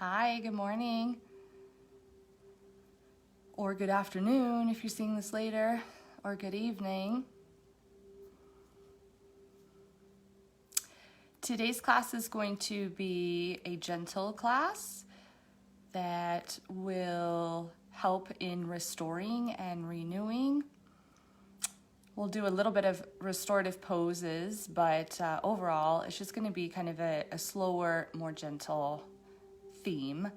Hi, good morning. Or good afternoon if you're seeing this later, or good evening. Today's class is going to be a gentle class that will help in restoring and renewing. We'll do a little bit of restorative poses, but overall, it's just going to be kind of a slower, more gentle theme.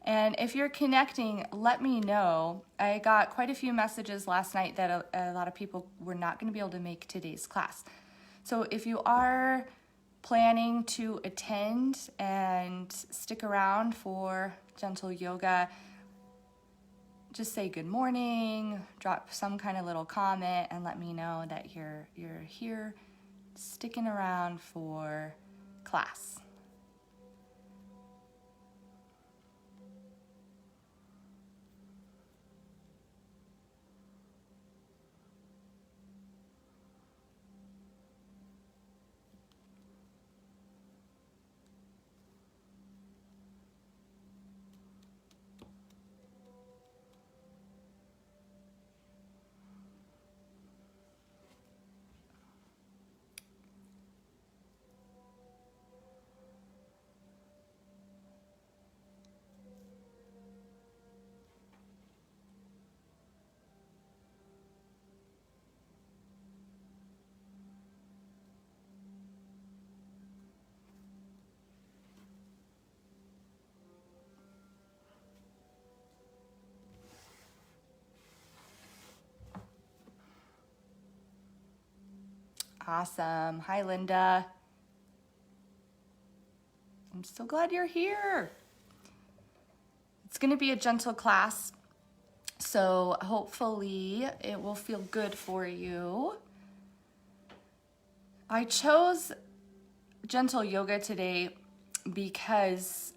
And if you're connecting, let me know. I got quite a few messages last night that a lot of people were not going to be able to make today's class. So if you are planning to attend and stick around for gentle yoga, just say good morning, drop some kind of little comment, and let me know that you're here sticking around for class. Awesome. Hi, Linda. I'm so glad you're here. It's going to be a gentle class, so hopefully it will feel good for you. I chose gentle yoga today because,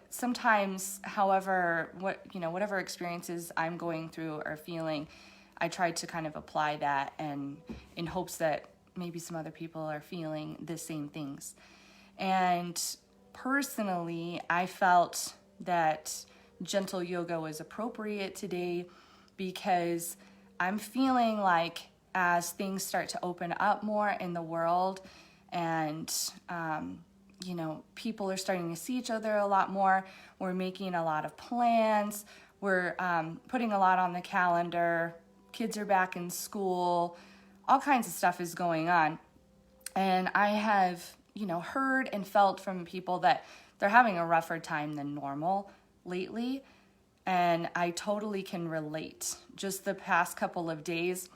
sometimes, whatever experiences I'm going through or feeling, I try to kind of apply that, and in hopes that maybe some other people are feeling the same things. And personally, I felt that gentle yoga was appropriate today because I'm feeling like as things start to open up more in the world and, people are starting to see each other a lot more, we're making a lot of plans, we're putting a lot on the calendar, kids are back in school, all kinds of stuff is going on. And I have, heard and felt from people that they're having a rougher time than normal lately. And I totally can relate. Just the past couple of days,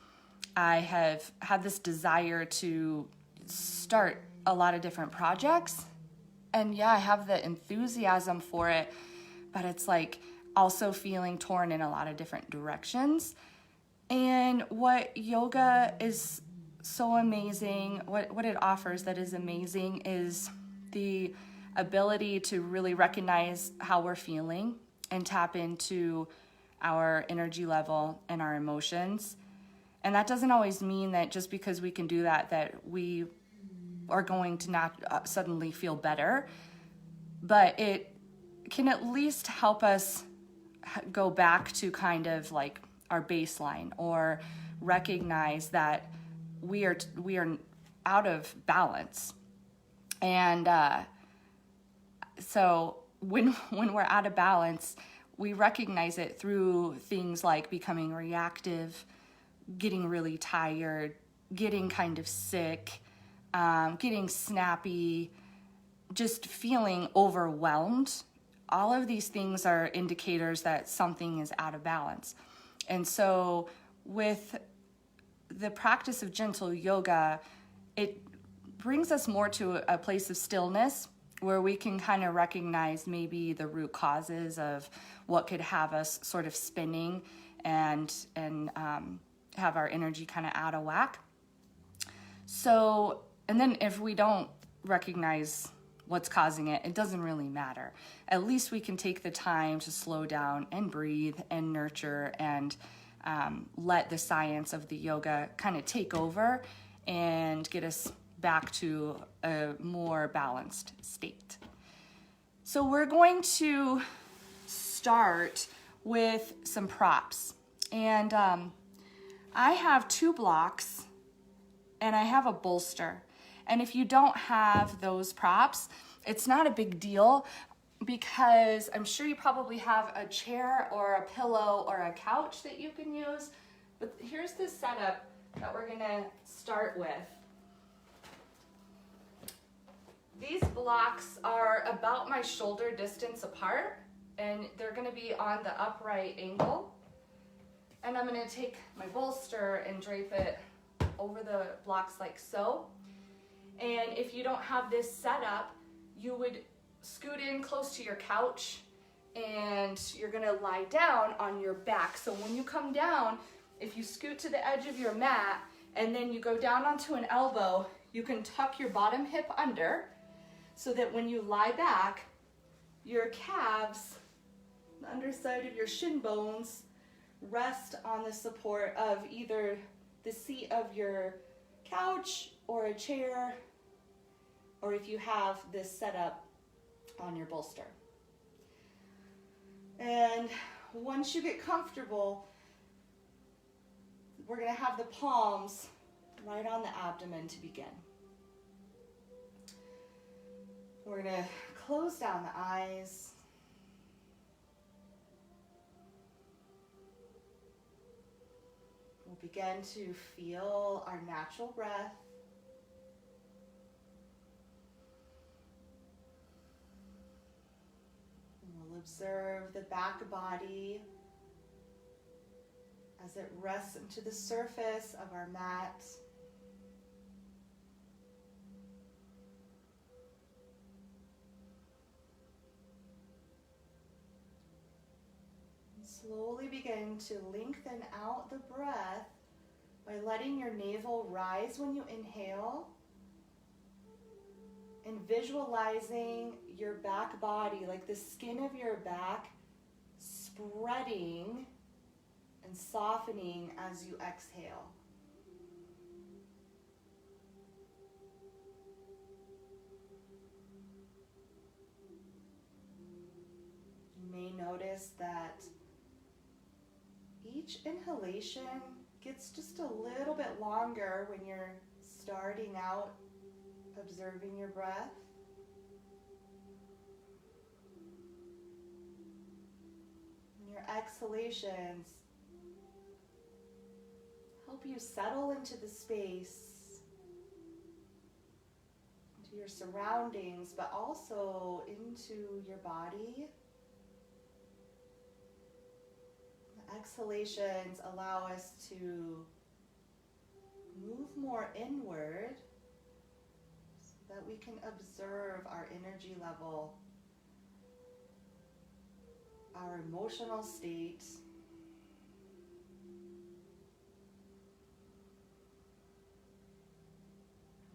I have had this desire to start a lot of different projects. And yeah, I have the enthusiasm for it, but it's like also feeling torn in a lot of different directions. And what yoga is so amazing, what it offers that is amazing is the ability to really recognize how we're feeling and tap into our energy level and our emotions. And that doesn't always mean that just because we can do that we are going to not suddenly feel better, but it can at least help us go back to kind of like our baseline, or recognize that we are out of balance. And so when we're out of balance, we recognize it through things like becoming reactive, getting really tired, getting kind of sick, getting snappy, just feeling overwhelmed. All of these things are indicators that something is out of balance. And so with the practice of gentle yoga, it brings us more to a place of stillness where we can kind of recognize maybe the root causes of what could have us sort of spinning and have our energy kind of out of whack. So, and then if we don't recognize what's causing it, it doesn't really matter. At least we can take the time to slow down and breathe and nurture and let the science of the yoga kind of take over and get us back to a more balanced state. So we're going to start with some props. And I have 2 blocks and I have a bolster. And if you don't have those props, it's not a big deal, because I'm sure you probably have a chair or a pillow or a couch that you can use. But here's the setup that we're gonna start with. These blocks are about my shoulder distance apart, and they're gonna be on the upright angle. And I'm gonna take my bolster and drape it over the blocks like so. And if you don't have this set up, you would scoot in close to your couch and you're gonna lie down on your back. So when you come down, if you scoot to the edge of your mat and then you go down onto an elbow, you can tuck your bottom hip under so that when you lie back, your calves, the underside of your shin bones, rest on the support of either the seat of your couch or a chair, or if you have this set up on your bolster. And once you get comfortable, we're going to have the palms right on the abdomen to begin. We're going to close down the eyes. We'll begin to feel our natural breath. We'll observe the back body as it rests into the surface of our mat. And slowly begin to lengthen out the breath by letting your navel rise when you inhale and visualizing your back body, like the skin of your back, spreading and softening as you exhale. You may notice that each inhalation gets just a little bit longer when you're starting out observing your breath. And your exhalations help you settle into the space, into your surroundings, but also into your body. The exhalations allow us to move more inward so that we can observe our energy level, our emotional state,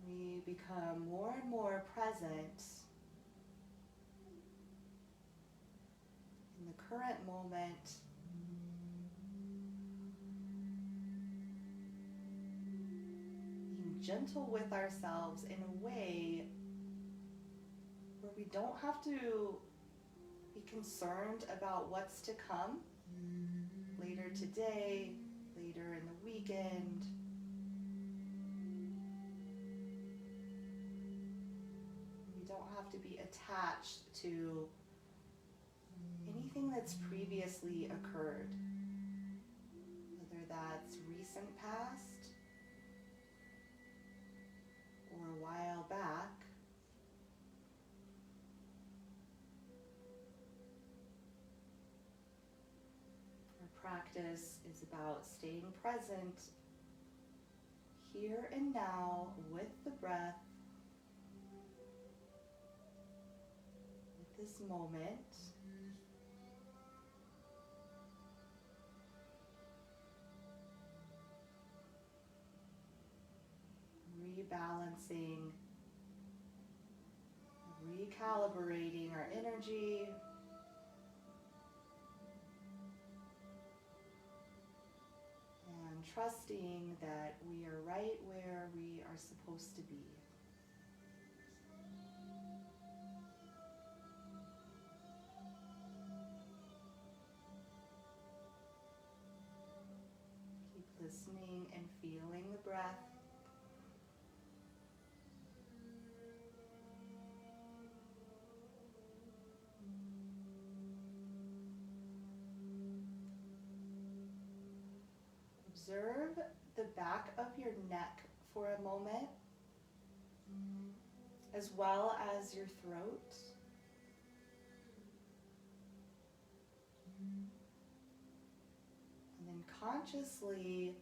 we become more and more present in the current moment, being gentle with ourselves in a way where we don't have to be concerned about what's to come later today, later in the weekend. We don't have to be attached to anything that's previously occurred, whether that's recent past or a while back. Practice is about staying present here and now with the breath, with this moment. Rebalancing, recalibrating our energy. Trusting that we are right where we are supposed to be. listening and feeling the breath. Observe the back of your neck for a moment, as well as your throat. And then consciously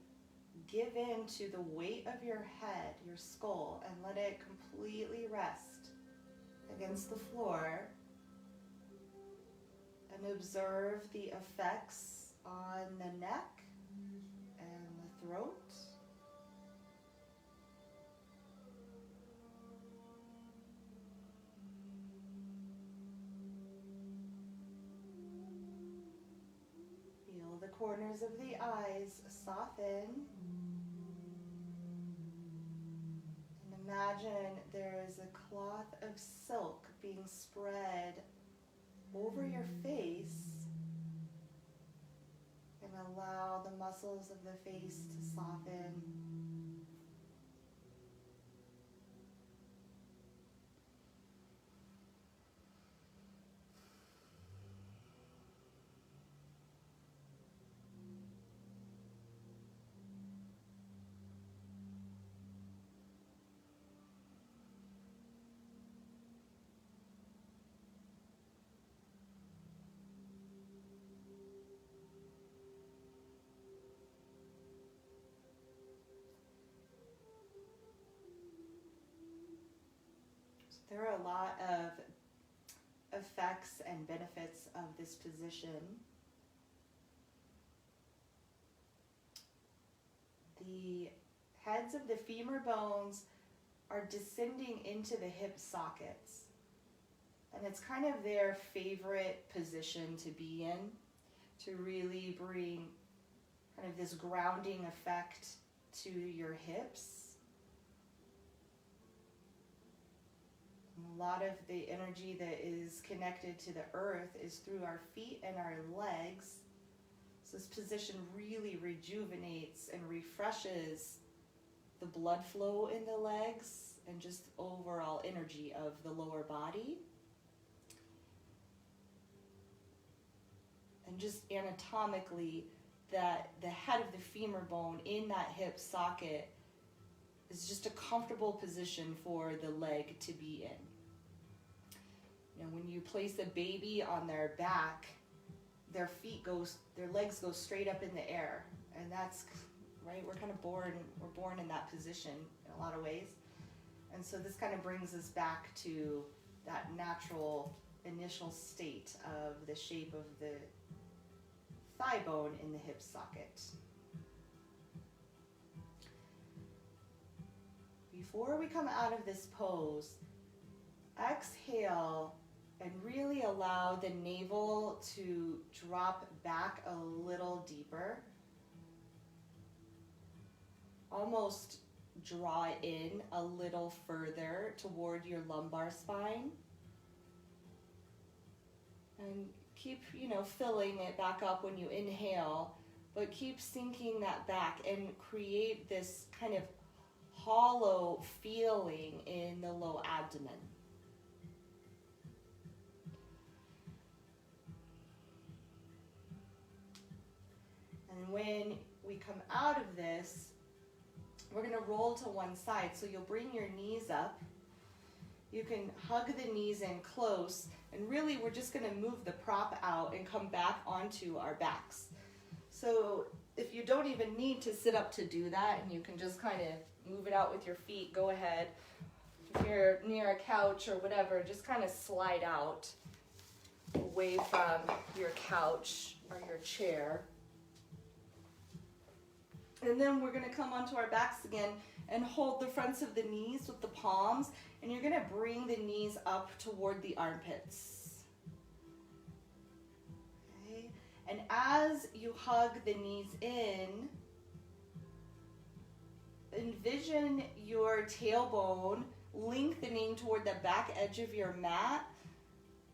give in to the weight of your head, your skull, and let it completely rest against the floor. And observe the effects on the neck and the throat. Feel the corners of the eyes soften. And imagine there is a cloth of silk being spread over your face, and allow the muscles of the face to soften. There are a lot of effects and benefits of this position. The heads of the femur bones are descending into the hip sockets. And it's kind of their favorite position to be in, to really bring kind of this grounding effect to your hips. A lot of the energy that is connected to the earth is through our feet and our legs. So this position really rejuvenates and refreshes the blood flow in the legs and just overall energy of the lower body. And just anatomically, that the head of the femur bone in that hip socket is just a comfortable position for the leg to be in. You know, when you place a baby on their back, their legs go straight up in the air, and that's right. We're born in that position in a lot of ways, and so this kind of brings us back to that natural initial state of the shape of the thigh bone in the hip socket. Before we come out of this pose, exhale and really allow the navel to drop back a little deeper. Almost draw it in a little further toward your lumbar spine. And keep, filling it back up when you inhale, but keep sinking that back and create this kind of hollow feeling in the low abdomen. And when we come out of this, we're going to roll to one side. So you'll bring your knees up. You can hug the knees in close, and really we're just going to move the prop out and come back onto our backs. So if you don't even need to sit up to do that, and you can just kind of move it out with your feet, go ahead. If you're near a couch or whatever, just kind of slide out away from your couch or your chair. And then we're going to come onto our backs again and hold the fronts of the knees with the palms, and you're going to bring the knees up toward the armpits. Okay. And as you hug the knees in, envision your tailbone lengthening toward the back edge of your mat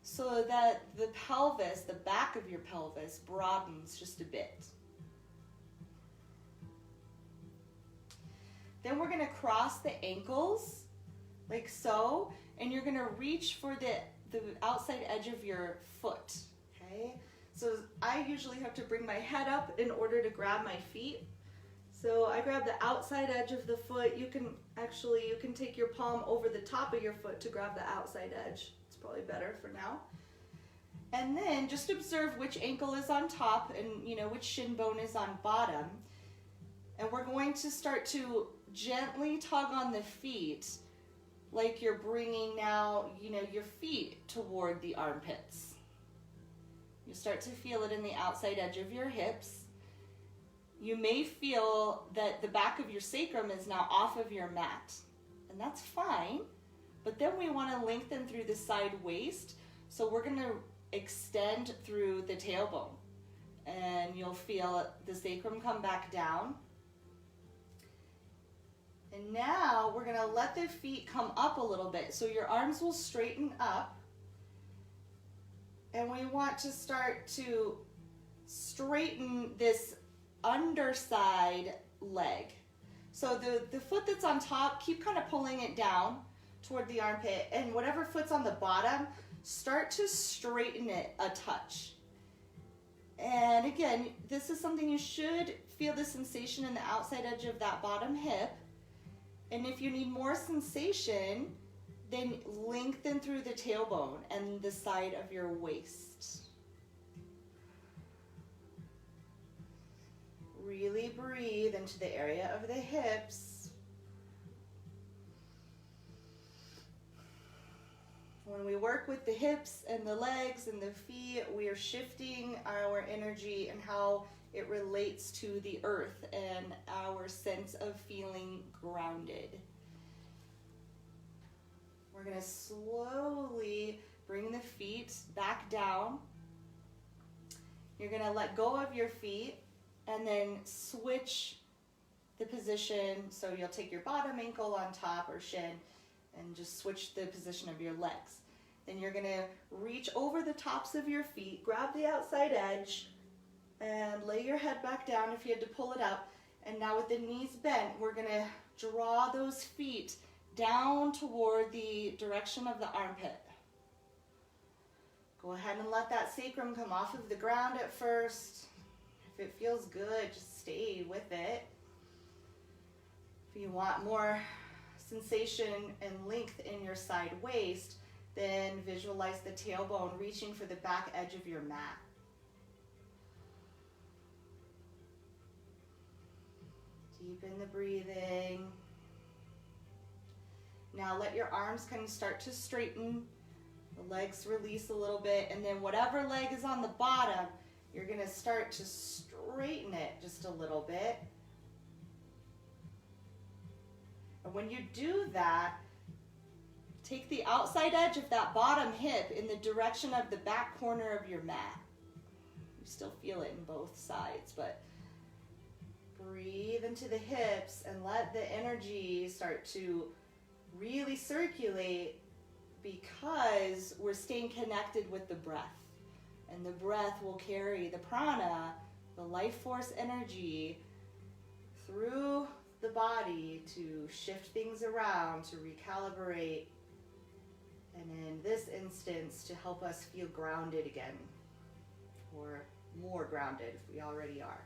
so that the pelvis, the back of your pelvis, broadens just a bit. Then we're gonna cross the ankles, like so, and you're gonna reach for the outside edge of your foot, okay? So I usually have to bring my head up in order to grab my feet. So I grab the outside edge of the foot. You can take your palm over the top of your foot to grab the outside edge. It's probably better for now. And then just observe which ankle is on top and which shin bone is on bottom. And we're going to start to gently tug on the feet like you're bringing now, your feet toward the armpits. You start to feel it in the outside edge of your hips. You may feel that the back of your sacrum is now off of your mat, and that's fine. But then we want to lengthen through the side waist, so we're going to extend through the tailbone, and you'll feel the sacrum come back down. And now we're going to let the feet come up a little bit, so your arms will straighten up. And we want to start to straighten this underside leg. So the foot that's on top, keep kind of pulling it down toward the armpit, and whatever foot's on the bottom, start to straighten it a touch. And again, this is something you should feel the sensation in the outside edge of that bottom hip. And if you need more sensation, then lengthen through the tailbone and the side of your waist. Really breathe into the area of the hips. When we work with the hips and the legs and the feet, we are shifting our energy and how it relates to the earth and our sense of feeling grounded. We're going to slowly bring the feet back down. You're going to let go of your feet and then switch the position. So you'll take your bottom ankle on top or shin and just switch the position of your legs. Then you're going to reach over the tops of your feet, grab the outside edge, and lay your head back down if you had to pull it up. And now with the knees bent, we're going to draw those feet down toward the direction of the armpit. Go ahead and let that sacrum come off of the ground at first. If it feels good, just stay with it. If you want more sensation and length in your side waist, then visualize the tailbone reaching for the back edge of your mat. Deepen the breathing. Now let your arms kind of start to straighten. The legs release a little bit, and then whatever leg is on the bottom, you're going to start to straighten it just a little bit. And when you do that, take the outside edge of that bottom hip in the direction of the back corner of your mat. You still feel it in both sides, but breathe into the hips and let the energy start to really circulate, because we're staying connected with the breath. And the breath will carry the prana, the life force energy, through the body to shift things around, to recalibrate, and in this instance, to help us feel grounded again, or more grounded if we already are.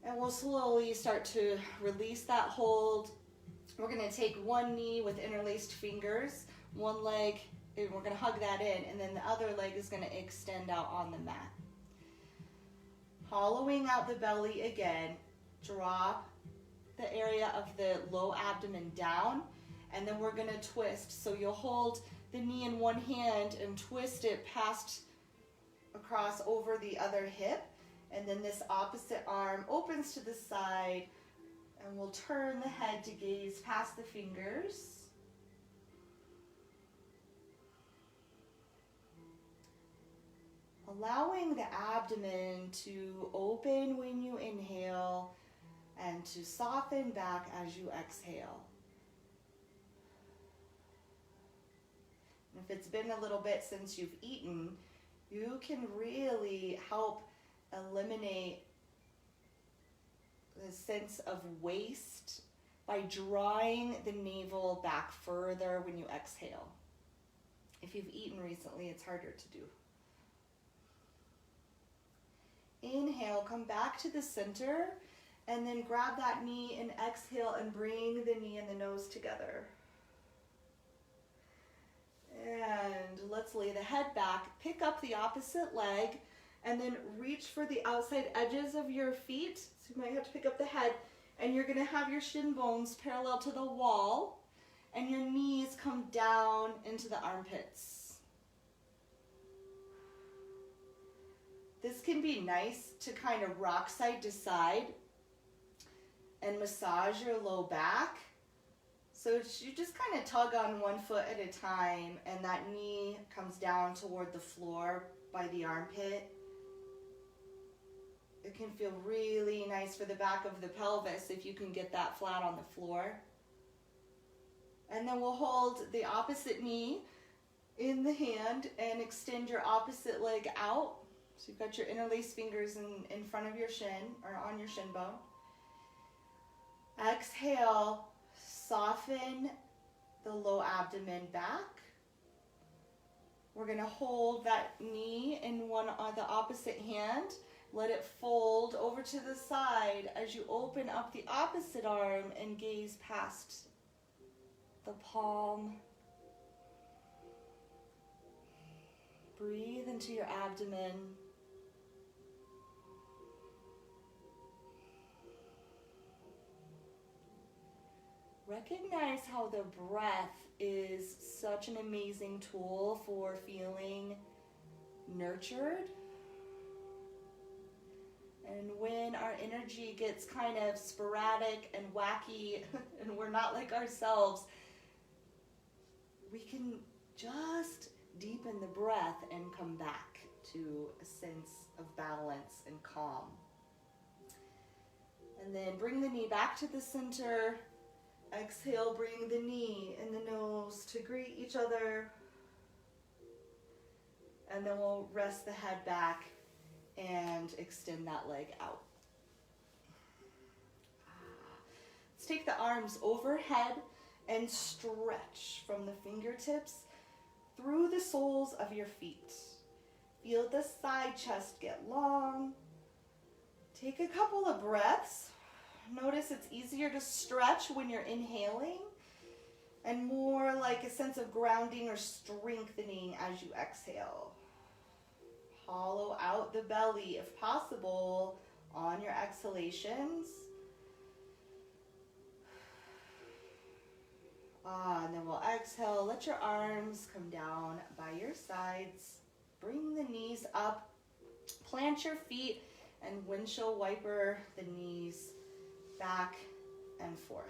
And we'll slowly start to release that hold. We're going to take one knee with interlaced fingers, one leg, and we're going to hug that in, and then the other leg is going to extend out on the mat. Hollowing out the belly again, drop the area of the low abdomen down, and then we're going to twist. So you'll hold the knee in one hand and twist it across over the other hip, and then this opposite arm opens to the side, and we'll turn the head to gaze past the fingers. Allowing the abdomen to open when you inhale and to soften back as you exhale. If it's been a little bit since you've eaten, you can really help eliminate the sense of waist by drawing the navel back further when you exhale. If you've eaten recently, it's harder to do. Inhale, come back to the center, and then grab that knee and exhale and bring the knee and the nose together. And let's lay the head back, pick up the opposite leg, and then reach for the outside edges of your feet. So you might have to pick up the head, and you're gonna have your shin bones parallel to the wall, and your knees come down into the armpits. This can be nice to kind of rock side to side and massage your low back. So you just kind of tug on one foot at a time, and that knee comes down toward the floor by the armpit. It can feel really nice for the back of the pelvis if you can get that flat on the floor. And then we'll hold the opposite knee in the hand and extend your opposite leg out. So you've got your interlaced fingers in front of your shin or on your shin bone. Exhale, soften the low abdomen back. We're going to hold that knee in the opposite hand. Let it fold over to the side as you open up the opposite arm and gaze past the palm. Breathe into your abdomen. Recognize how the breath is such an amazing tool for feeling nurtured. And when our energy gets kind of sporadic and wacky and we're not like ourselves, we can just deepen the breath and come back to a sense of balance and calm. And then bring the knee back to the center. Exhale, bring the knee and the nose to greet each other. And then we'll rest the head back and extend that leg out. Let's take the arms overhead and stretch from the fingertips through the soles of your feet. Feel the side chest get long. Take a couple of breaths. Notice it's easier to stretch when you're inhaling and more like a sense of grounding or strengthening as you exhale. Hollow out the belly if possible on your exhalations. And then we'll exhale. Let your arms come down by your sides. Bring the knees up. Plant your feet and windshield wiper the knees back and forth.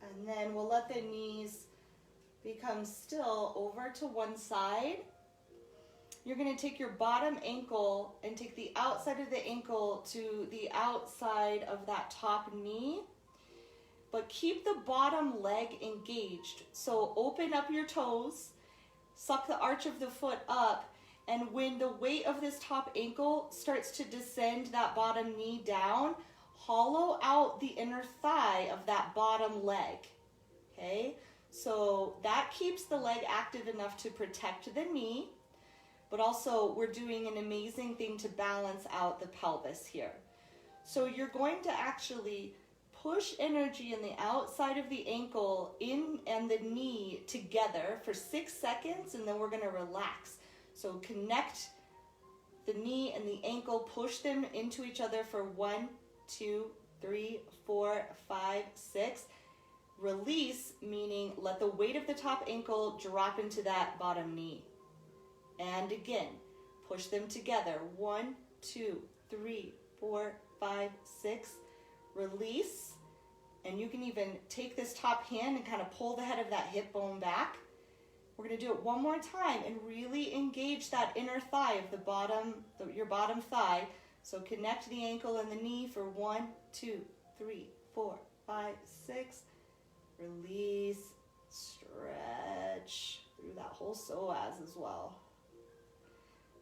And then we'll let the knees become still over to one side. You're going to take your bottom ankle and take the outside of the ankle to the outside of that top knee. But keep the bottom leg engaged. So open up your toes, suck the arch of the foot up, and when the weight of this top ankle starts to descend that bottom knee down, hollow out the inner thigh of that bottom leg. Okay? So that keeps the leg active enough to protect the knee, but also we're doing an amazing thing to balance out the pelvis here. So you're going to actually push energy in the outside of the ankle in and the knee together for 6 seconds, and then we're going to relax. So connect the knee and the ankle, push them into each other for 1, 2, 3, 4, 5, 6. Release, meaning let the weight of the top ankle drop into that bottom knee. And again, push them together. 1, 2, 3, 4, 5, 6. Release, and you can even take this top hand and kind of pull the head of that hip bone back. We're going to do it one more time and really engage that inner thigh of the bottom, your bottom thigh. So connect the ankle and the knee for 1, 2, 3, 4, 5, 6. release, stretch through that whole psoas as well.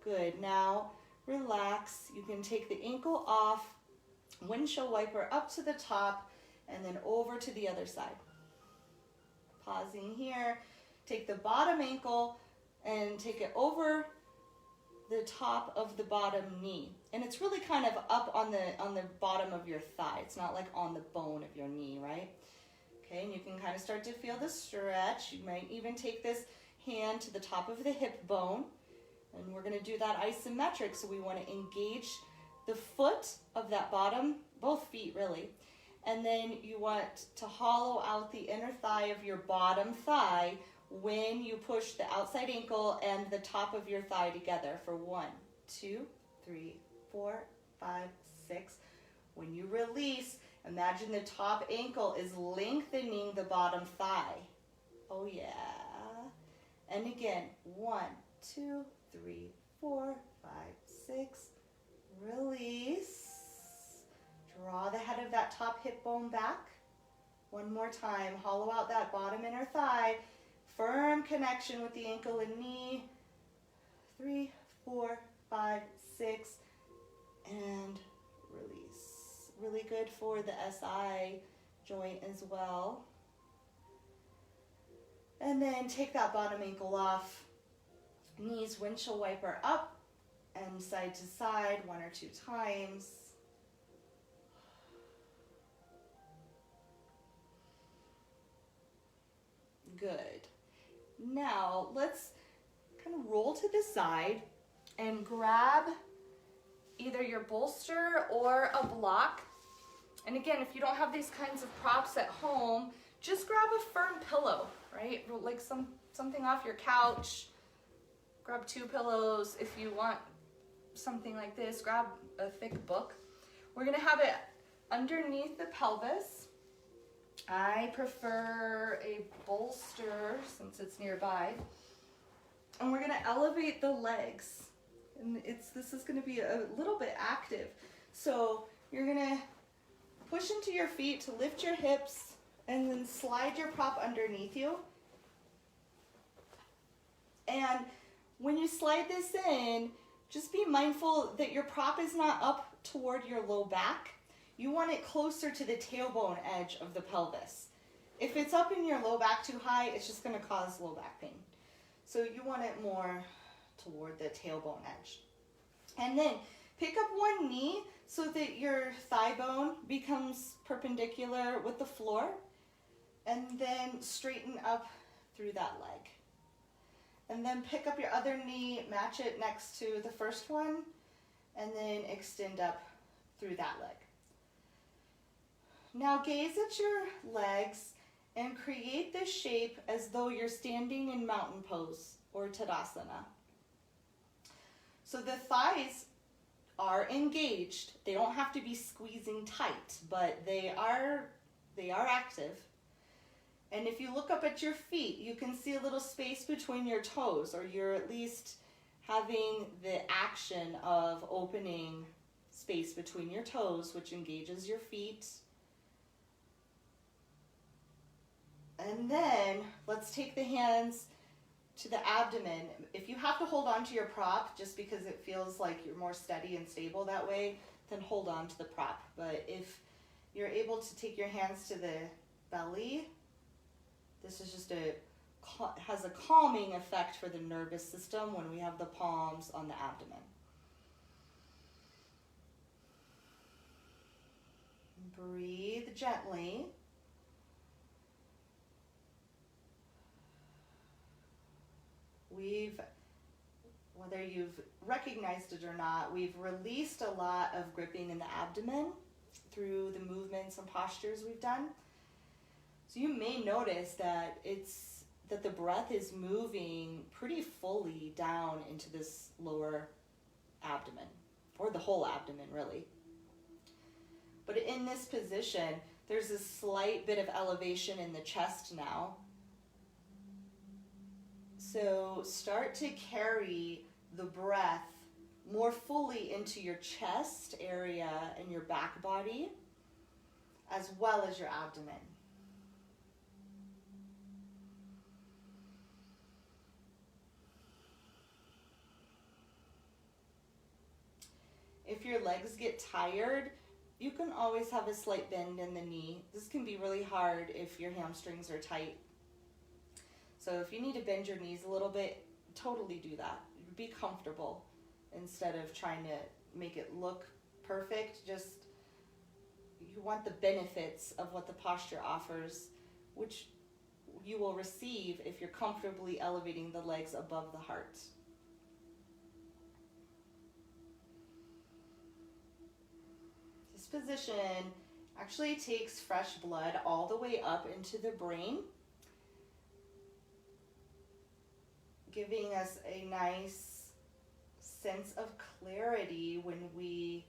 Good. Now relax. You can take the ankle off, windshield wiper up to the top, and then over to the other side. Pausing here. Take the bottom ankle and take it over the top of the bottom knee. And it's really kind of up on the bottom of your thigh. It's not like on the bone of your knee, right? Okay, and you can kind of start to feel the stretch. You might even take this hand to the top of the hip bone. And we're going to do that isometric, so we want to engage the foot of that bottom, both feet really. And then you want to hollow out the inner thigh of your bottom thigh when you push the outside ankle and the top of your thigh together for 1, 2, 3, 4, 5, 6. When you release, imagine the top ankle is lengthening the bottom thigh. Oh yeah. And again, 1, 2, 3, 4, 5, 6. Release. Draw the head of that top hip bone back. One more time. Hollow out that bottom inner thigh. Firm connection with the ankle and knee. 3, 4, 5, 6. And release. Really good for the SI joint as well. And then take that bottom ankle off. Knees windshield wiper up and side to side 1 or 2 times. Good. Now let's kind of roll to the side and grab either your bolster or a block. And again, if you don't have these kinds of props at home, just grab a firm pillow, right? Like something off your couch. Grab 2 pillows. If you want something like this, grab a thick book. We're gonna have it underneath the pelvis. I prefer a bolster since it's nearby. And we're gonna elevate the legs. And this is gonna be a little bit active. So you're gonna push into your feet to lift your hips and then slide your prop underneath you. And when you slide this in, just be mindful that your prop is not up toward your low back. You want it closer to the tailbone edge of the pelvis. If it's up in your low back too high, it's just going to cause low back pain. So you want it more toward the tailbone edge. And then pick up one knee so that your thigh bone becomes perpendicular with the floor. And then straighten up through that leg. And then pick up your other knee, match it next to the first one, and then extend up through that leg. Now gaze at your legs and create this shape as though you're standing in mountain pose or Tadasana. So the thighs are engaged. They don't have to be squeezing tight, but they are active. And if you look up at your feet, you can see a little space between your toes, or you're at least having the action of opening space between your toes, which engages your feet. And then let's take the hands to the abdomen. If you have to hold on to your prop just because it feels like you're more steady and stable that way, then hold on to the prop. But if you're able to take your hands to the belly, this is just has a calming effect for the nervous system when we have the palms on the abdomen. Breathe gently. Whether you've recognized it or not, we've released a lot of gripping in the abdomen through the movements and postures we've done. So you may notice that the breath is moving pretty fully down into this lower abdomen, or the whole abdomen really. But in this position, there's a slight bit of elevation in the chest now. So start to carry the breath more fully into your chest area and your back body, as well as your abdomen. your legs get tired, you can always have a slight bend in the knee. This can be really hard if your hamstrings are tight. So if you need to bend your knees a little bit, totally do that. Be comfortable instead of trying to make it look perfect. Just, you want the benefits of what the posture offers, which you will receive if you're comfortably elevating the legs above the heart. This position actually takes fresh blood all the way up into the brain, giving us a nice sense of clarity when we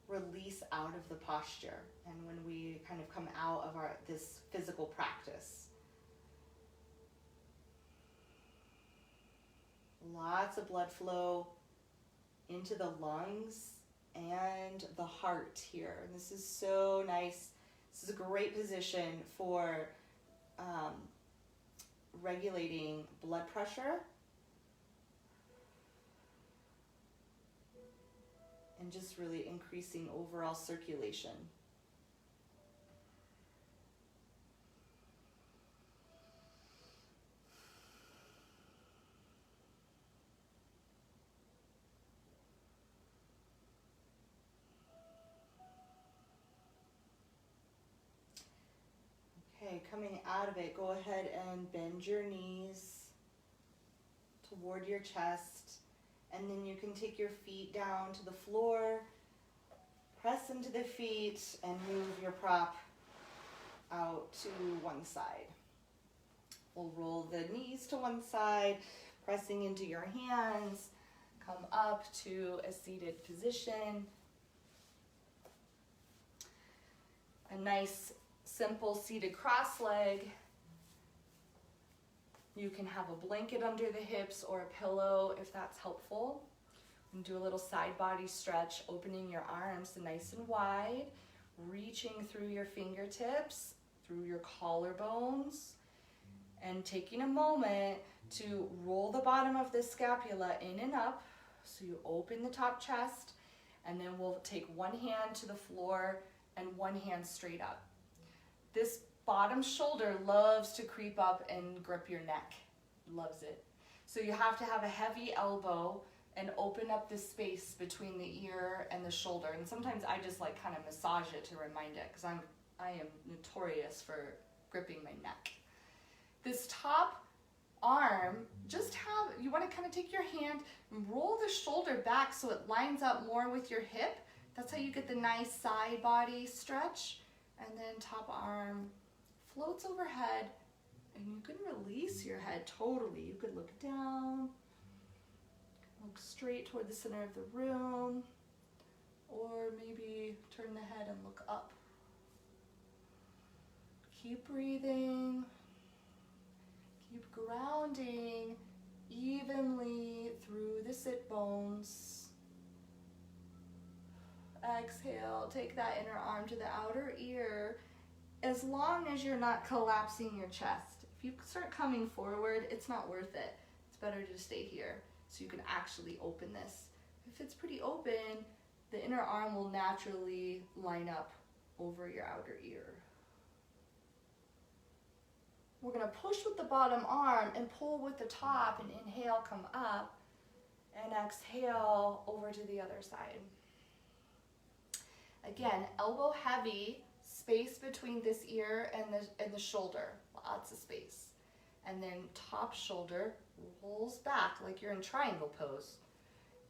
release out of the posture and when we kind of come out of this physical practice. Lots of blood flow into the lungs and the heart here. And this is so nice. This is a great position for regulating blood pressure and just really increasing overall circulation. Okay, coming out of it, go ahead and bend your knees toward your chest, and then you can take your feet down to the floor, press into the feet, and move your prop out to one side. We'll roll the knees to one side, pressing into your hands, come up to a seated position. A nice simple seated cross leg. You can have a blanket under the hips or a pillow if that's helpful. And do a little side body stretch, opening your arms nice and wide, reaching through your fingertips, through your collarbones, and taking a moment to roll the bottom of the scapula in and up. So you open the top chest, and then we'll take one hand to the floor and one hand straight up. This bottom shoulder loves to creep up and grip your neck. Loves it. So you have to have a heavy elbow and open up the space between the ear and the shoulder. And sometimes I just like kind of massage it to remind it, because I am notorious for gripping my neck. This top arm, you want to kind of take your hand and roll the shoulder back so it lines up more with your hip. That's how you get the nice side body stretch. And then top arm floats overhead, and you can release your head totally. You could look down, look straight toward the center of the room, or maybe turn the head and look up. Keep breathing. Keep grounding evenly through the sit bones. Exhale, take that inner arm to the outer ear, as long as you're not collapsing your chest. If you start coming forward, it's not worth it. It's better to stay here so you can actually open this. If it's pretty open, the inner arm will naturally line up over your outer ear. We're going to push with the bottom arm and pull with the top, and inhale, come up, and exhale over to the other side. Again, elbow heavy, space between this ear and the shoulder, lots of space. And then top shoulder rolls back like you're in triangle pose.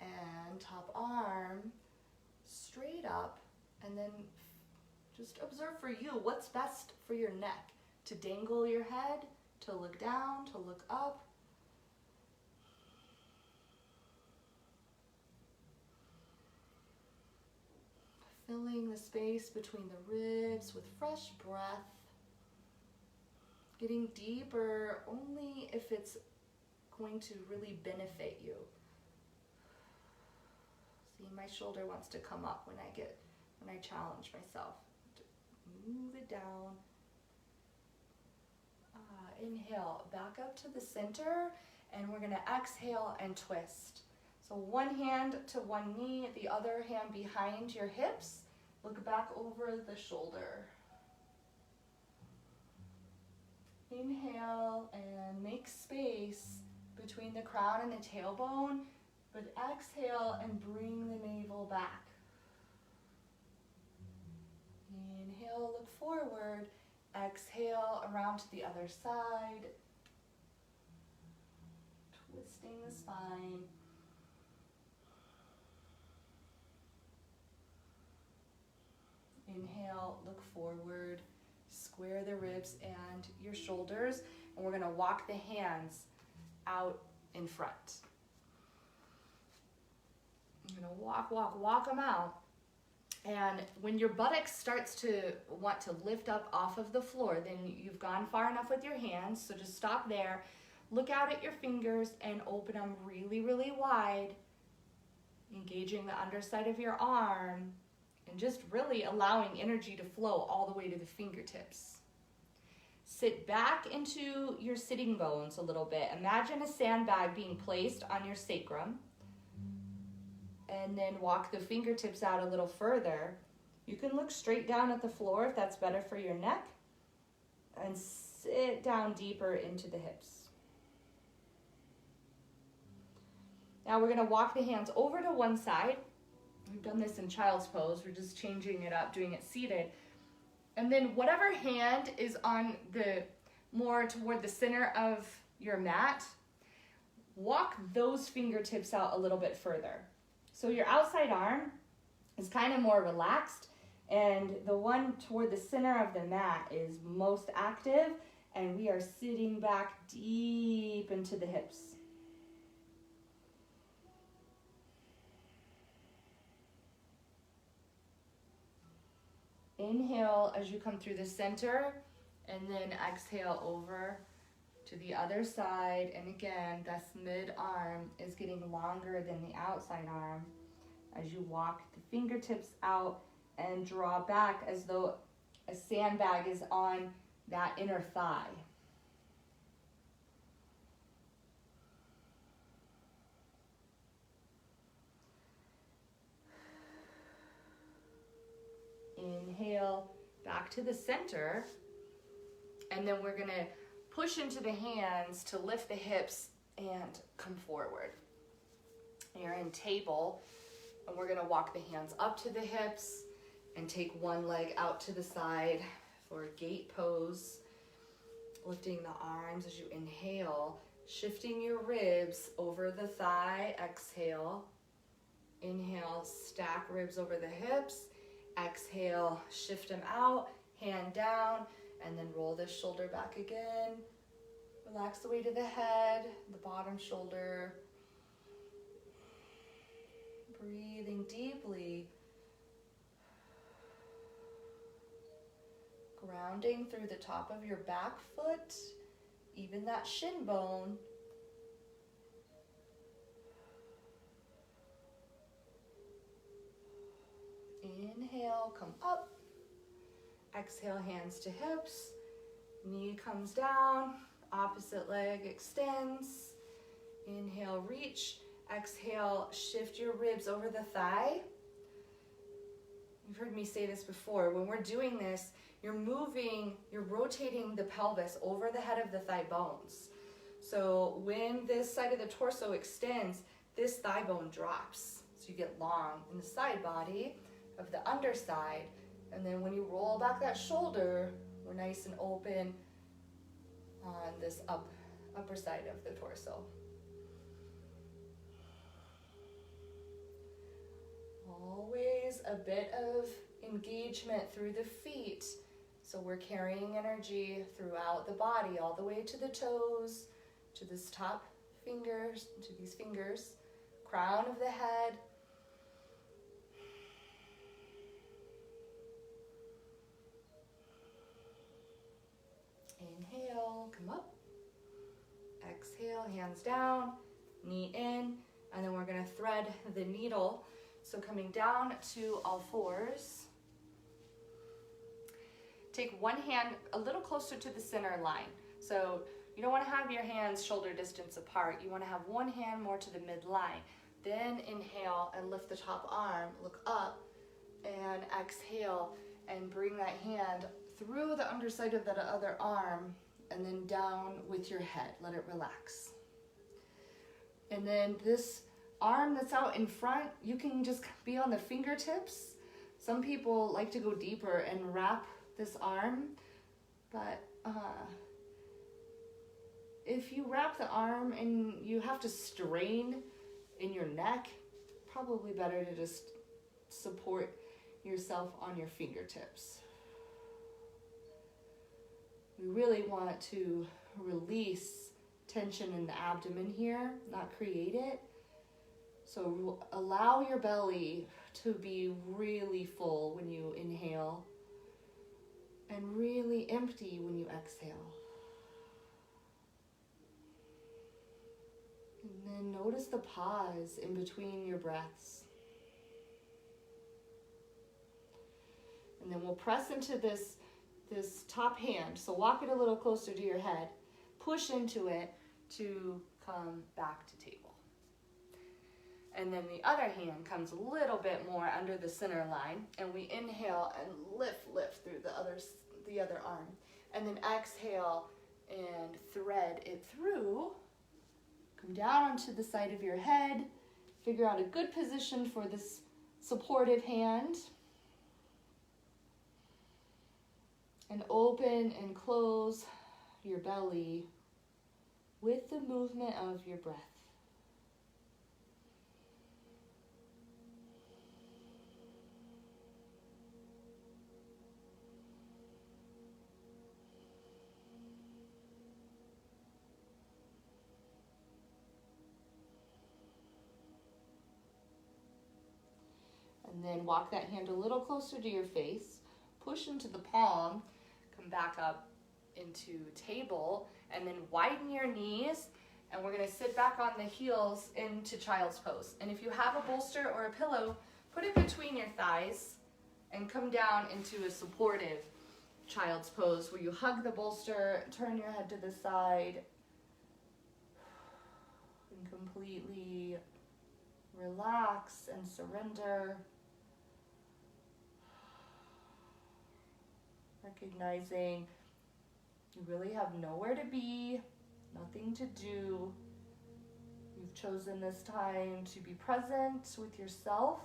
And top arm straight up, and then just observe for you what's best for your neck. To dangle your head, to look down, to look up. Filling the space between the ribs with fresh breath. Getting deeper only if it's going to really benefit you. See, my shoulder wants to come up when I challenge myself. Move it down. Inhale, back up to the center, and we're going to exhale and twist. So one hand to one knee, the other hand behind your hips. Look back over the shoulder. Inhale and make space between the crown and the tailbone, but exhale and bring the navel back. Inhale, look forward. Exhale, around to the other side. Twisting the spine. Inhale, look forward. Square the ribs and your shoulders, and we're gonna walk the hands out in front. You're gonna walk them out. And when your buttocks starts to want to lift up off of the floor, then you've gone far enough with your hands, so just stop there. Look out at your fingers and open them really, really wide, engaging the underside of your arm, and just really allowing energy to flow all the way to the fingertips. Sit back into your sitting bones a little bit. Imagine a sandbag being placed on your sacrum. And then walk the fingertips out a little further. You can look straight down at the floor if that's better for your neck. And sit down deeper into the hips. Now we're gonna walk the hands over to one side. We've done this in child's pose. We're just changing it up, doing it seated. And then whatever hand is on the more toward the center of your mat, walk those fingertips out a little bit further. So your outside arm is kind of more relaxed, and the one toward the center of the mat is most active, and we are sitting back deep into the hips. Inhale as you come through the center, and then exhale over to the other side. And again, this mid arm is getting longer than the outside arm as you walk the fingertips out and draw back as though a sandbag is on that inner thigh. Inhale back to the center, and then we're gonna push into the hands to lift the hips and come forward. You're in table, and we're gonna walk the hands up to the hips and take one leg out to the side for a gate pose. Lifting the arms as you inhale, shifting your ribs over the thigh, exhale. Inhale, stack ribs over the hips. Exhale, shift them out, hand down, and then roll this shoulder back again. Relax the weight of the head, the bottom shoulder. Breathing deeply. Grounding through the top of your back foot, even that shin bone. Inhale, come up. Exhale, hands to hips. Knee comes down. Opposite leg extends. Inhale, reach. Exhale, shift your ribs over the thigh. You've heard me say this before. When we're doing this, you're rotating the pelvis over the head of the thigh bones. So when this side of the torso extends, this thigh bone drops. So you get long in the side body of the underside, and then when you roll back that shoulder, we're nice and open on this upper side of the torso. Always a bit of engagement through the feet, so we're carrying energy throughout the body, all the way to the toes, to this top fingers, to these fingers, crown of the head. Inhale, come up. Exhale, hands down, knee in, and then we're gonna thread the needle. So coming down to all fours. Take one hand a little closer to the center line. So you don't wanna have your hands shoulder distance apart. You wanna have one hand more to the midline. Then inhale and lift the top arm, look up, and exhale and bring that hand through the underside of that other arm and then down with your head. Let it relax. And then this arm that's out in front, you can just be on the fingertips. Some people like to go deeper and wrap this arm, but if you wrap the arm and you have to strain in your neck, probably better to just support yourself on your fingertips. We really want to release tension in the abdomen here, not create it. So allow your belly to be really full when you inhale and really empty when you exhale. And then notice the pause in between your breaths. And then we'll press into this top hand. So walk it a little closer to your head. Push into it to come back to table. And then the other hand comes a little bit more under the center line. And we inhale and lift through the other arm. And then exhale and thread it through. Come down onto the side of your head. Figure out a good position for this supportive hand. And open and close your belly with the movement of your breath. And then walk that hand a little closer to your face. Push into the palm. Come back up into table. And then widen your knees. And we're going to sit back on the heels into child's pose. And if you have a bolster or a pillow, put it between your thighs. And come down into a supportive child's pose where you hug the bolster, turn your head to the side. And completely relax and surrender. Recognizing you really have nowhere to be, nothing to do. You've chosen this time to be present with yourself,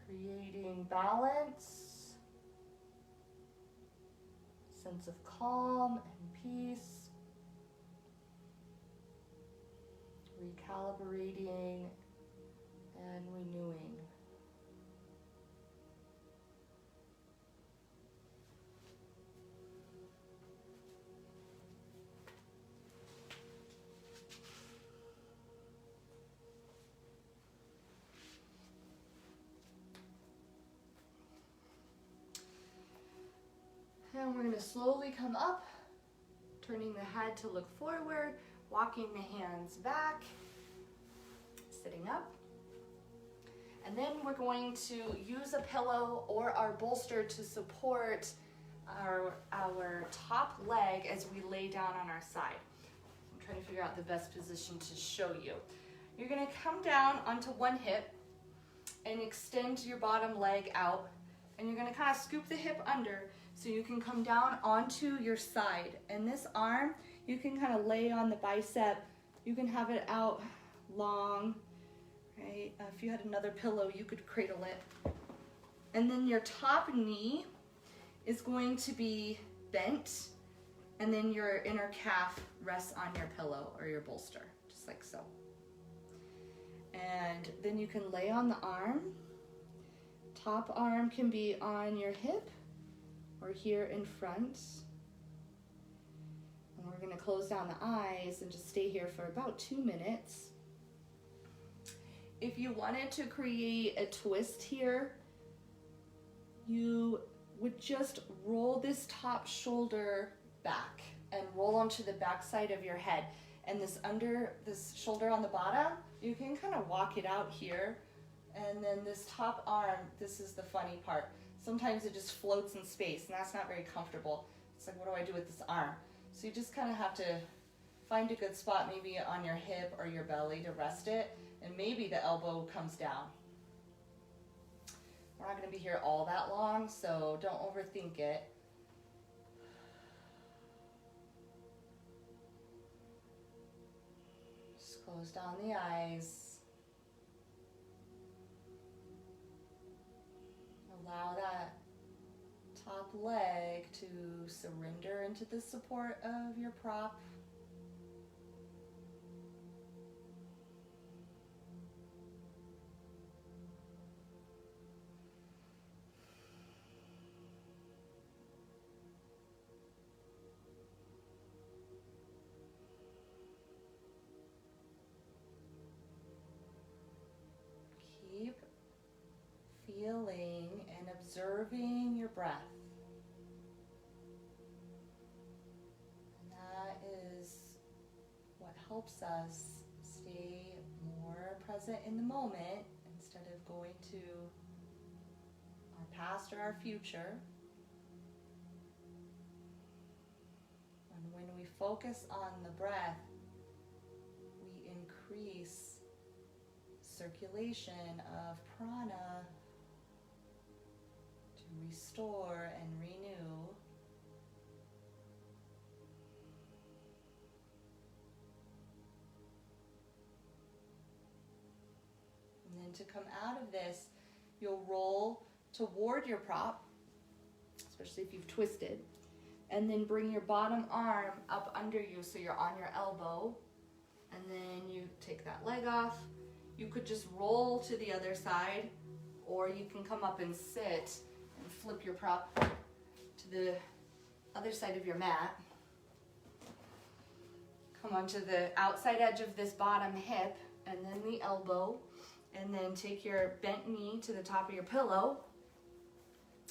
creating balance, sense of calm and peace, recalibrating and renewing. And we're going to slowly come up, turning the head to look forward, walking the hands back, sitting up. And then we're going to use a pillow or our bolster to support our top leg as we lay down on our side. I'm trying to figure out the best position to show you. You're going to come down onto one hip and extend your bottom leg out. And you're going to kind of scoop the hip under so you can come down onto your side. And this arm, you can kind of lay on the bicep. You can have it out long, right? If you had another pillow, you could cradle it. And then your top knee is going to be bent. And then your inner calf rests on your pillow or your bolster, just like so. And then you can lay on the arm. Top arm can be on your hip or here in front. And we're going to close down the eyes and just stay here for about 2 minutes. If you wanted to create a twist here, you would just roll this top shoulder back and roll onto the back side of your head. And this shoulder on the bottom, you can kind of walk it out here. And then this top arm, this is the funny part. Sometimes it just floats in space and that's not very comfortable. It's like, what do I do with this arm? So you just kind of have to Find a good spot, maybe on your hip or your belly, to rest it, and maybe the elbow comes down. We're not going to be here all that long, so don't overthink it. Just close down the eyes. Allow that top leg to surrender into the support of your prop. Keep feeling and observing your breath. And that is what helps us stay more present in the moment instead of going to our past or our future. And when we focus on the breath, we increase circulation of prana to restore and renew. And then to come out of this, you'll roll toward your prop, especially if you've twisted, and then bring your bottom arm up under you so you're on your elbow, and then you take that leg off. You could just roll to the other side, or you can come up and sit and flip your prop to the other side of your mat. Come onto the outside edge of this bottom hip and then the elbow, and then take your bent knee to the top of your pillow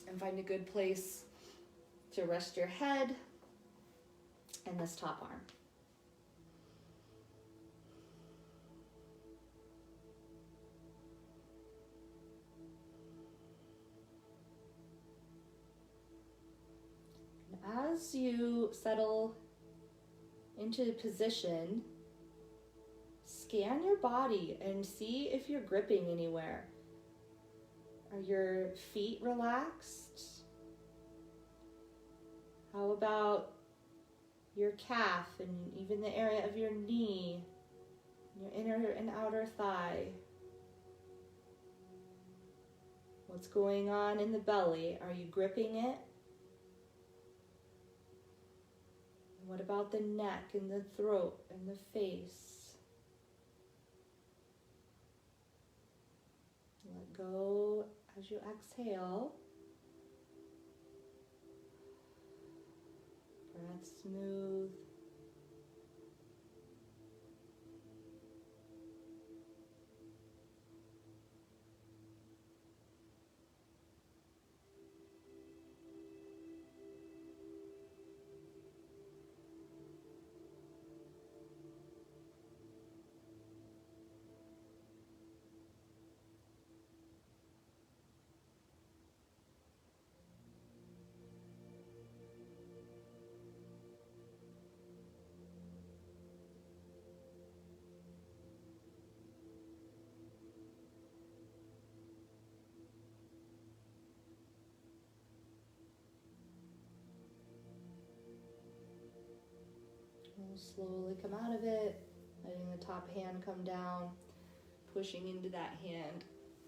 and find a good place to rest your head and this top arm. As you settle into position, scan your body and see if you're gripping anywhere. Are your feet relaxed? How about your calf and even the area of your knee, your inner and outer thigh? What's going on in the belly? Are you gripping it? What about the neck and the throat and the face? Let go as you exhale. Breath smooth. We'll slowly come out of it, letting the top hand come down, pushing into that hand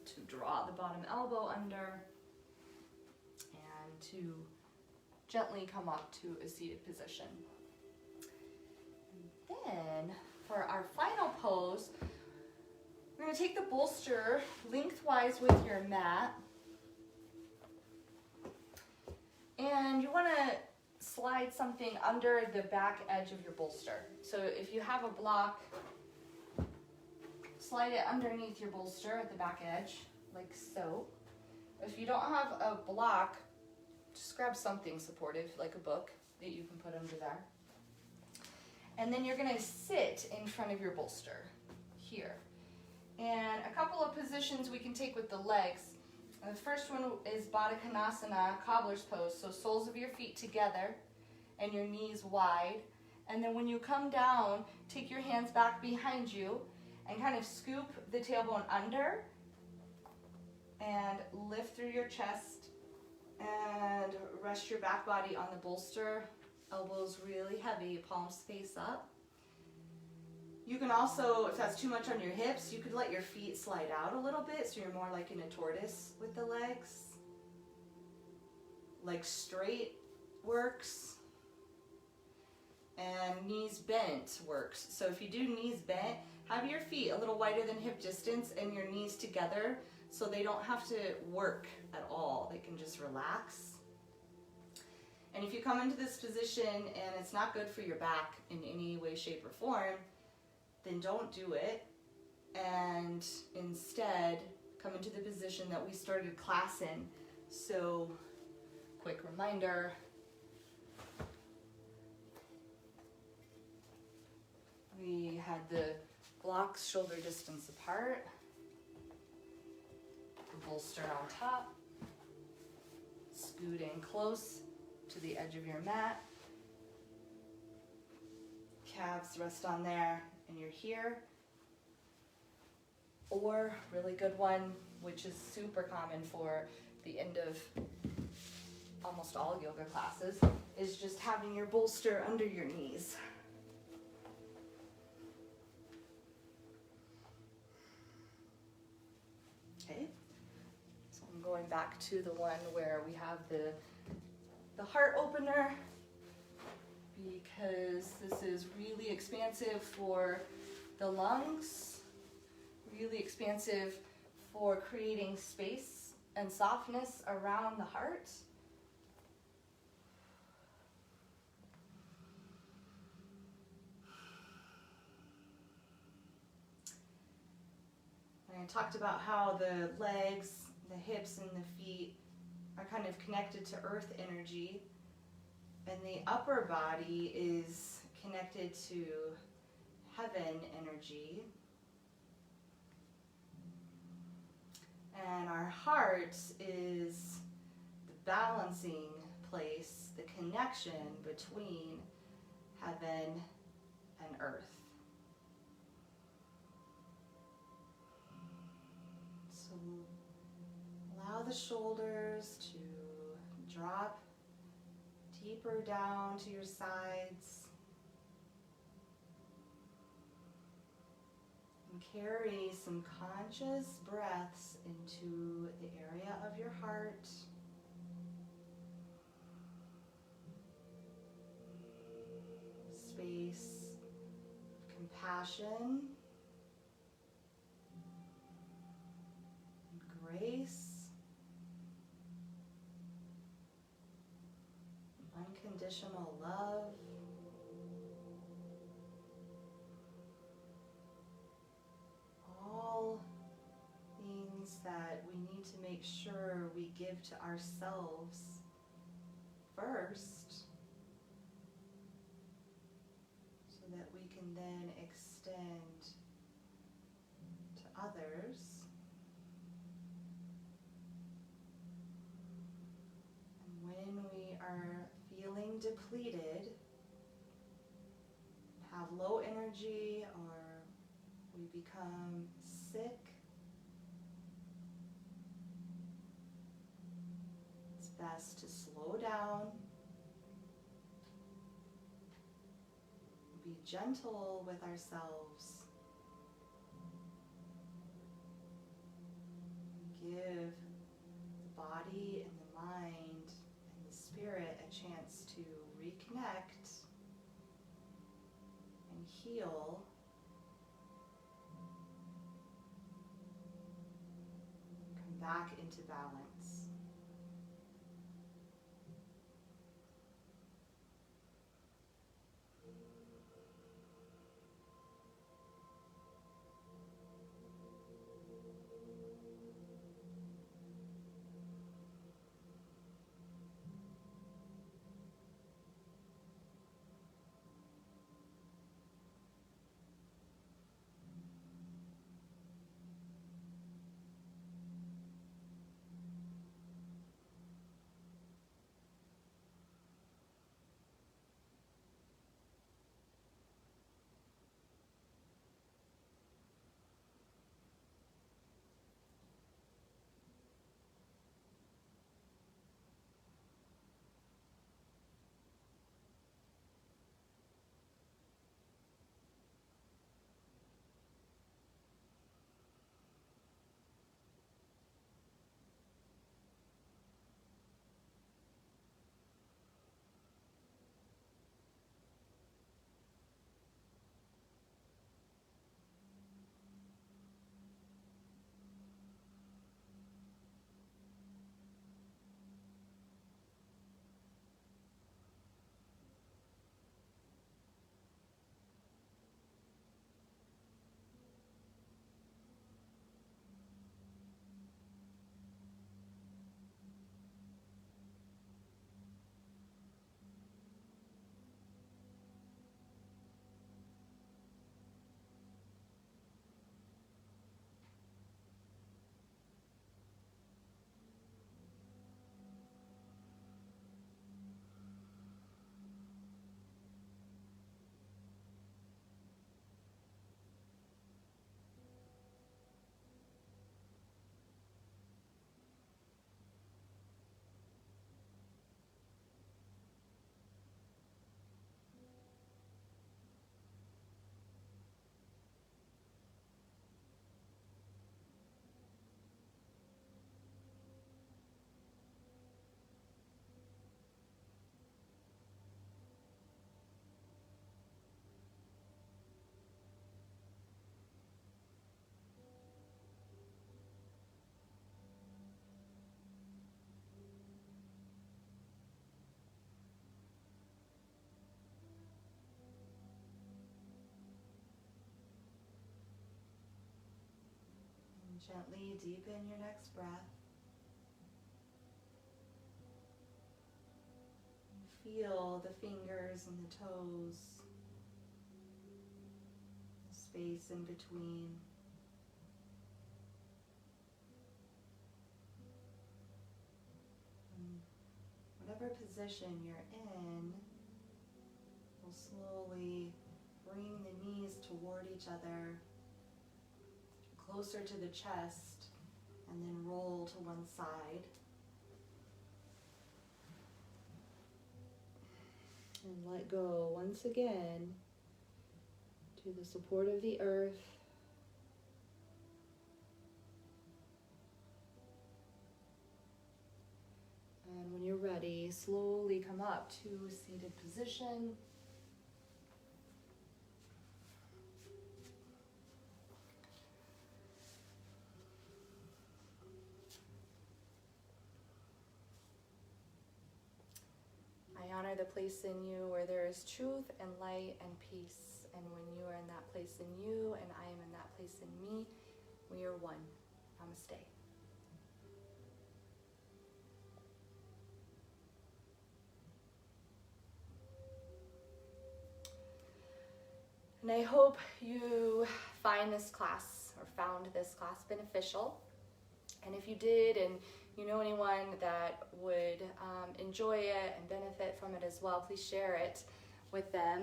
to draw the bottom elbow under, and to gently come up to a seated position. And then for our final pose, we're going to take the bolster lengthwise with your mat, and you want to slide something under the back edge of your bolster. So if you have a block, slide it underneath your bolster at the back edge, like so. If you don't have a block, just grab something supportive, like a book, that you can put under there. And then you're gonna sit in front of your bolster, here. And a couple of positions we can take with the legs. The first one is Baddha Konasana, cobbler's pose. So soles of your feet together and your knees wide. And then when you come down, take your hands back behind you and kind of scoop the tailbone under and lift through your chest and rest your back body on the bolster. Elbows really heavy, palms face up. You can also, if that's too much on your hips, you could let your feet slide out a little bit so you're more like in a tortoise with the legs. Like straight works. And knees bent works. So if you do knees bent, have your feet a little wider than hip distance and your knees together so they don't have to work at all. They can just relax. And if you come into this position and it's not good for your back in any way, shape, or form, then don't do it. And instead, come into the position that we started class in. So, quick reminder. We had the blocks shoulder distance apart, the bolster on top, scoot in close to the edge of your mat, calves rest on there and you're here. Or, really good one, which is super common for the end of almost all yoga classes, is just having your bolster under your knees. Okay, so I'm going back to the one where we have the heart opener, because this is really expansive for the lungs, really expansive for creating space and softness around the heart. And I talked about how the legs, the hips, and the feet are kind of connected to earth energy, and the upper body is connected to heaven energy. And our heart is the balancing place, the connection between heaven and earth. So allow the shoulders to drop deeper down to your sides. And carry some conscious breaths into the area of your heart. Space of compassion and grace. Unconditional love. All things that we need to make sure we give to ourselves first, so that we can then extend to others. And when we are feeling depleted, have low energy, or we become sick, it's best to slow down, be gentle with ourselves, give the body and the mind and the spirit a chance to reconnect and heal. Come back into balance. Gently deepen your next breath. Feel the fingers and the toes, the space in between. And whatever position you're in, we'll slowly bring the knees toward each other, closer to the chest, and then roll to one side. And let go once again to the support of the earth. And when you're ready, slowly come up to seated position. I honor the place in you where there is truth and light and peace. And when you are in that place in you and I am in that place in me, we are one. Namaste. And I hope you find this class or found this class beneficial. And if you did and you know anyone that would enjoy it and benefit from it as well, please share it with them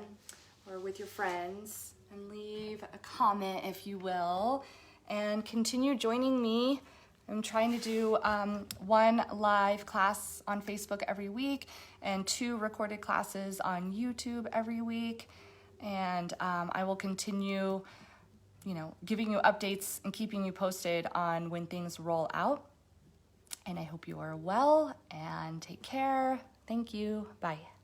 or with your friends and leave a comment if you will. And continue joining me. I'm trying to do one live class on Facebook every week and 2 recorded classes on YouTube every week. And I will continue, giving you updates and keeping you posted on when things roll out. And I hope you are well and take care. Thank you. Bye.